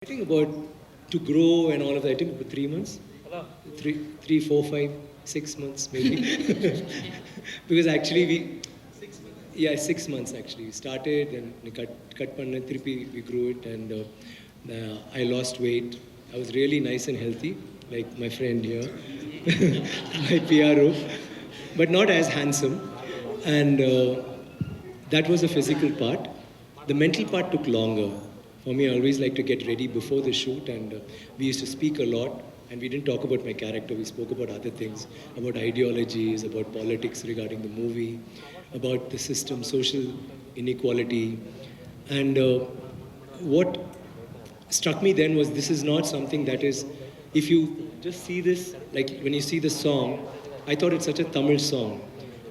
I think about to grow and all of that. I think about 3 months, three, 4, 5, 6 months maybe. Because actually yeah, 6 months actually. We started and we cut panna, we grew it, and I lost weight. I was really nice and healthy, like my friend here, my PRO, but not as handsome. And that was the physical part. The mental part took longer. For me, I always like to get ready before the shoot, and we used to speak a lot. And we didn't talk about my character, we spoke about other things, about ideologies, about politics regarding the movie, about the system, social inequality. And what struck me then was this is not something that is, if you just see this, like when you see the song, I thought it's such a Tamil song.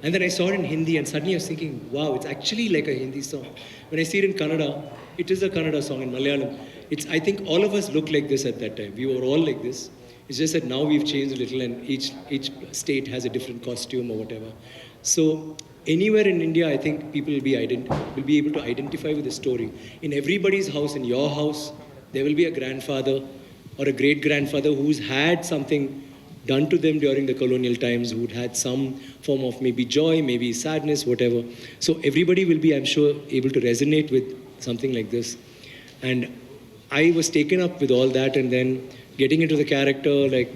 And then I saw it in Hindi, and suddenly I was thinking, wow, it's actually like a Hindi song. When I see it in Kannada, it is a Kannada song. In Malayalam, I think all of us looked like this at that time. We were all like this. It's just that now we've changed a little, and each state has a different costume or whatever. So anywhere in India, I think people will be able to identify with the story. In everybody's house, in your house, there will be a grandfather or a great-grandfather who's had something done to them during the colonial times, who'd had some form of maybe joy, maybe sadness, whatever. So everybody will be, I'm sure, able to resonate with something like this. And I was taken up with all that, and then getting into the character, like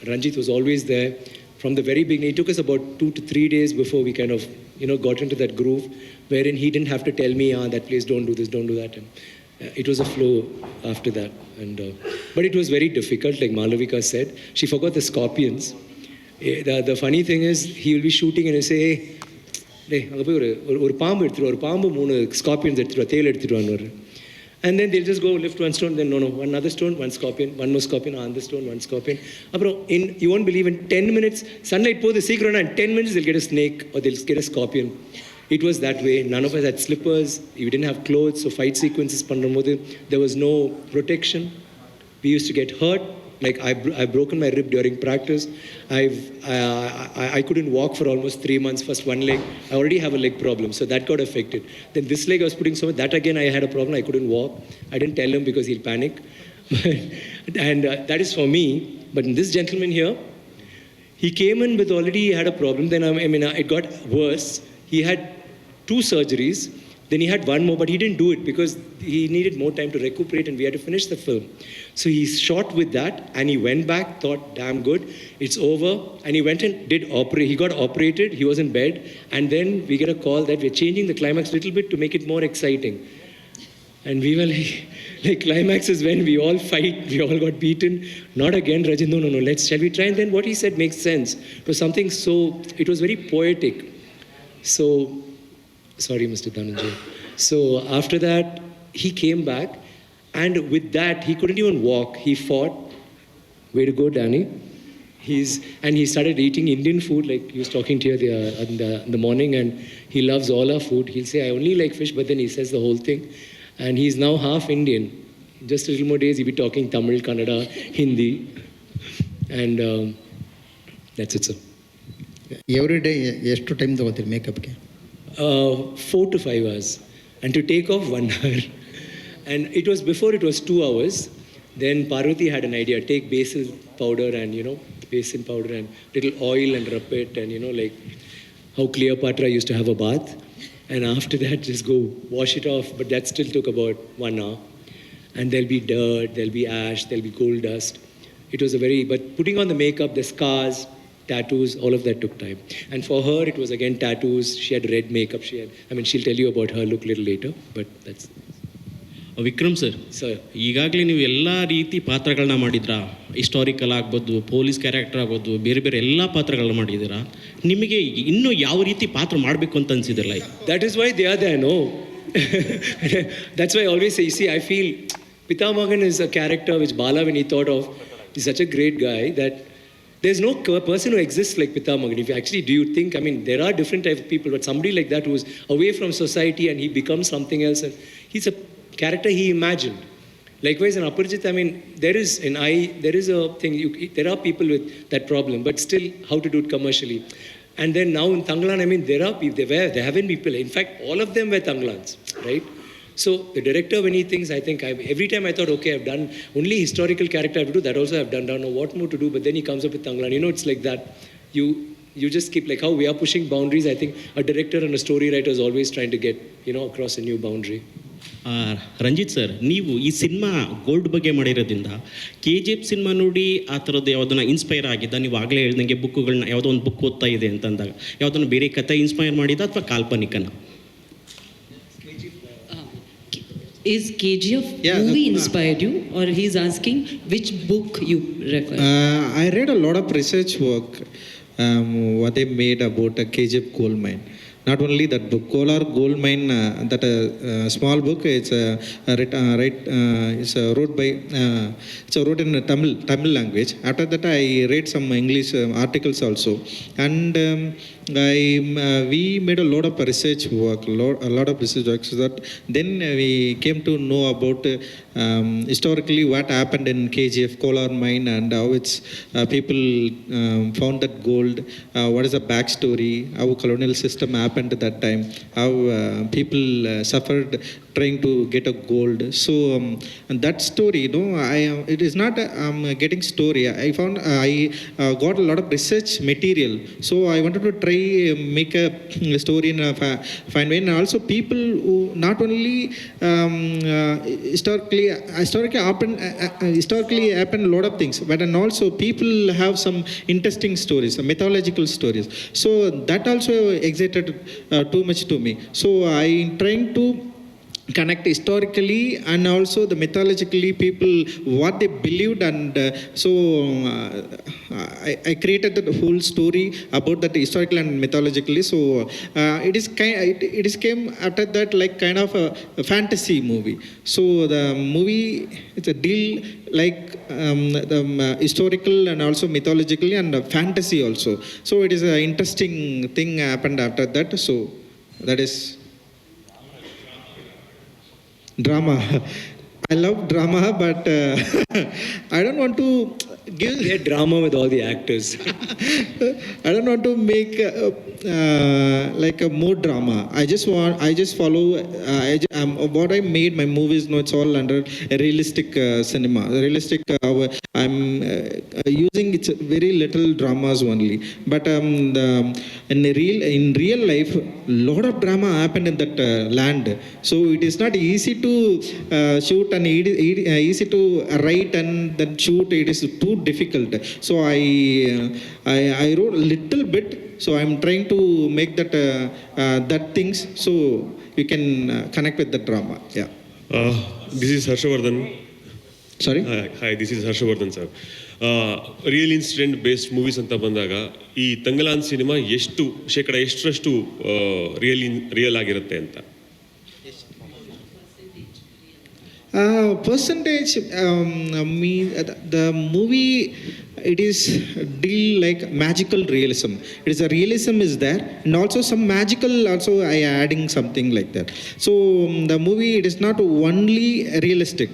Ranjit was always there from the very beginning. It took us about 2 to 3 days before we kind of, got into that groove, wherein he didn't have to tell me, that place, don't do this, don't do that. And it was a flow after that. And but it was very difficult, like Malavika said. She forgot the scorpions. The funny thing is, he will be shooting and he'll say, hey, அங்கே போய் ஒரு பாம்பு எடுத்துட்டு ஒரு பாம்பு 3 scorpions எடுத்துட்டு தேல் எடுத்துட்டு வான்னு. And then they'll just go lift one stone, then no, one other stone, one scorpion, one more scorpion, another stone, one scorpion. You won't believe, in 10 minutes, sunlight போகுது சீக்கிரம், in 10 minutes they'll get a snake or they'll get a scorpion. It was that way. None of us had slippers. We didn't have clothes. So fight sequences பண்ணும்போது there was no protection. We used to get hurt. Like I've broken my rib during practice. I couldn't walk for almost 3 months. First one leg. I already have a leg problem, so that got affected. Then this leg I was putting so much. That again I had a problem. I couldn't walk. I didn't tell him because he'll panic. And that is for me. But this gentleman here, he came in with already had a problem. Then it got worse. He had 2 surgeries. Then he had one more, but he didn't do it because he needed more time to recuperate, and we had to finish the film. So he shot with that, and he went back, thought, damn good, it's over. And he went and he got operated, he was in bed, and then we get a call that we're changing the climax a little bit to make it more exciting. And we were like climax is when we all fight, we all got beaten. Not again, Rajin, no, shall we try? And then what he said makes sense. It was something it was very poetic. So, sorry, Mr. Dhananjay. So after that, he came back, and with that, he couldn't even walk. He fought. Way to go, Danny. And he started eating Indian food, like he was talking to you in the morning, and he loves all our food. He'll say, I only like fish, but then he says the whole thing. And he's now half Indian. Just a little more days, he'll be talking Tamil, Kannada, Hindi. And that's it, sir. Every day, ಎಷ್ಟು time ತಗೋತೀರಿ ಮೇಕಪ್ಗೆ? 4 to 5 hours, and to take off 1 hour. And before it was 2 hours. Then Parvati had an idea, take basil powder and basin powder and little oil and rub it, and like how Cleopatra used to have a bath, and after that just go wash it off. But that still took about 1 hour, and there'll be dirt, there'll be ash, there'll be gold dust. It was but putting on the makeup, the scars, tattoos, all of that took time. And for her, it was again tattoos. She had red makeup. She'll tell you about her look a little later, but that's... Vikram sir, ಈಗಾಗಲೇ ನೀವು ಎಲ್ಲ ರೀತಿ ಪಾತ್ರಗಳನ್ನ ಮಾಡಿದ್ರಾ? Historical ಆಗ್ಬೋದು, police character ಆಗ್ಬೋದು, ಬೇರೆ ಬೇರೆ ಎಲ್ಲ ಪಾತ್ರಗಳನ್ನ ಮಾಡಿದ್ದೀರಾ. ನಿಮಗೆ ಇನ್ನೂ ಯಾವ ರೀತಿ ಪಾತ್ರ ಮಾಡಬೇಕು ಅಂತ ಅನಿಸಿದಿಲ್ಲ? That is why they are there, no? That's why I always say, I feel Pitamagan is a character which Bala, when he thought of, he's such a great guy that there's no person who exists like Pitamagan. If you actually, do you think, there are different types of people, but somebody like that who's away from society and he becomes something else, and he's a character he imagined. Likewise in Aparajit, there is a thing, there are people with that problem, but still how to do it commercially. And then now in Tanglan, there are people, there have been people, in fact all of them were Tanglans, right? So the director, when he thinks, I think every time I thought, okay, I've done only historical character I have to do, that also I've done. Don't know what more to do, but then he comes up with Tanglan. You know, it's like that. You just keep, like how we are pushing boundaries. I think a director and a story writer is always trying to get, across a new boundary. Ranjith sir, ನೀವು ಈ cinema gold ಬಗ್ಗೆ ಮಾಡಿರೋದ್ರಿಂದ KGF cinema ನೋಡಿ ಆ ಥರದ್ದು ಯಾವುದನ್ನ inspire ಆಗಿದ್ದ? ನೀವು ಆಗಲೇ ಹೇಳ್ದಂಗೆ ಬುಕ್ಗಳನ್ನ ಯಾವುದೋ ಒಂದು ಬುಕ್ ಓದ್ತಾ ಇದೆ ಅಂತಂದಾಗ ಯಾವುದನ್ನು ಬೇರೆ ಕಥೆ ಇನ್ಸ್ಪೈರ್ ಮಾಡಿದ ಅಥವಾ ಕಾಲ್ಪನಿಕನ? Is KGF movie inspired you, or he's asking which book you refer? I read a lot of research work, what they made about a KGF gold mine. Not only that book, Kolar Gold Mine, that small book, it's wrote by, it's wrote in Tamil language. After that, I read some English articles also, and we made a lot of research work, a lot of research work. So that then we came to know about historically what happened in KGF Kolar mine and how it's people found that gold. What is the backstory? How colonial system happened at that time? How people suffered trying to get a gold. So and that story, it is not getting story. I found I got a lot of research material. So I wanted to try make a story in a fine way. And also people who not only historically happened a lot of things, but and also people have some interesting stories, mythological stories. So that also excited too much to me. So I trying to connect historically and also the mythologically people what they believed, and I created the whole story about that historical and mythologically. So it is came after that like kind of a fantasy movie. So the movie, it's a deal like the historical and also mythologically and fantasy also. So it is an interesting thing happened after that. So that is drama. I love drama, but I don't want to give drama with all the actors. I don't want to make like a more drama. I just follow what I made my movies. No, it's all under realistic cinema. Realistic. I'm using it's very little dramas only. But in real life, lot of drama happened in that land. So it is not easy to shoot and easy to write and then shoot. It is too difficult. So I wrote a little bit. So I'm trying to make that things so you can connect with the drama. Yeah. This is Harshavardhan. Sorry. Hi, this is Harshavardhan sir. Real incident based movies ಅಂತ ಬಂದಾಗ ಈ ತಂಗಲಾನ್ cinema ಎಷ್ಟರಷ್ಟು real ಆಗಿರುತ್ತೆ ಅಂತ? Percentage, the movie, it is deal like magical realism. It is a realism is there, and also some magical also I adding something like that. So the movie, it is not only realistic.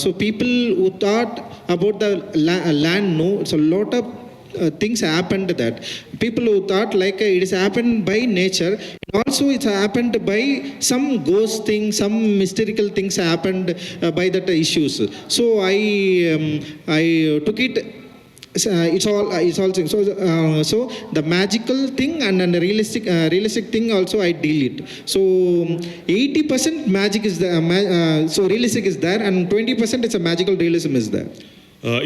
So people who thought about the land know it's a lot of things happened that people who thought like it is happened by nature, also it's happened by some ghost thing, some mystical things happened by that issues. So I took it. It's all things. So the magical thing and the realistic thing also I deal it. So 80% magic is there, so realistic is there, and 20% it's a magical realism is there.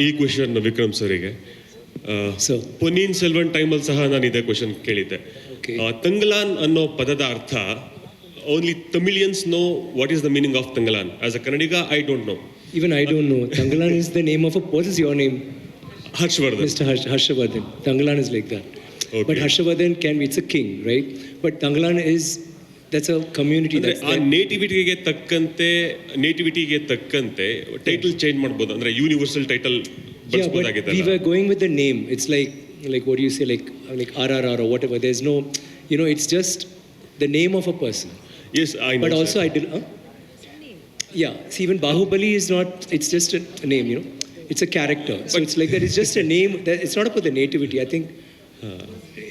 ಈ question Vikram ಸರಿಗೆ. ಪೊನ್ನಿಯಿನ್ ಸೆಲ್ವನ್ ಟೈಮಲ್ಲಿ ಸಹ ನಾನು ಇದೇ question ಕೇಳಿದ್ದೆ. ತಂಗಲಾನ್ ಅನ್ನೋ ಪದದ ಅರ್ಥ only Tamilians know what is the meaning of Thangalaan. As a Kannadiga I don't know. Even I don't know. Tangalan is the name of what is your name? Harshavardhan. Mr. Harshavardhan. Tangalan is like that. Okay. But Harshavardhan it's a king, right? But Tangalan that's a community. ಆ ನೇಟಿವಿಟಿಗೆ ತಕ್ಕಂತೆ title change ಮಾಡ್ಬೋದು, ಅಂದ್ರೆ universal title ಬಳಸಬಹುದಾಗಿದೆ. We were going with the name. It's like what do you say, like RRR or whatever. There's no, it's just the name of a person. Yes, I know. But also I did. Yeah. See, even Bahubali is not. It's just a name, It's a character. So it's like that. It's just a name. It's not about the nativity. I think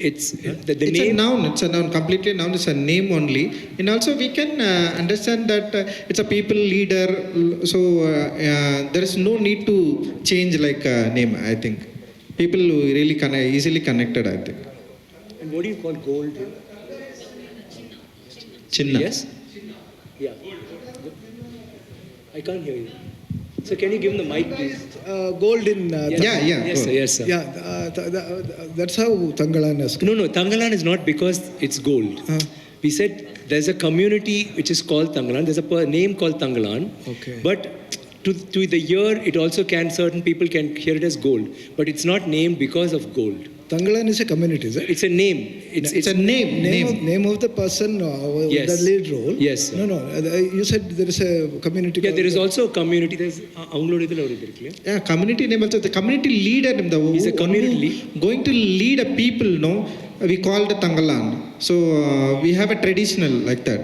it's the It's name. a noun. It's a noun. Completely noun. It's a name only. And also we can understand that it's a people leader. So there is no need to change like name. I think people who really easily connected. I think. And what do you call gold? Chinna. Yes? Yeah. I can't hear you. So can you give him the mic, please? Gold in. Yeah. Yes, sir. Yes, sir. Yeah, that's how Tangalan is. No, Tangalan is not because it's gold. We said there's a community which is called Tangalan. There's a name called Tangalan. Okay. But to the year, it also can, certain people can hear it as gold. But it's not named because of gold. Tangalan is a community, is it? It's a name. It's a name. Name of the person with Yes. the lead role. Yes, sir. No. You said there is a community. Yeah, there is called- also a community. There's Yeah, community name also. The community leader, He's a one community who going to lead a people, no, we call the Tangalan. So we have a traditional like that.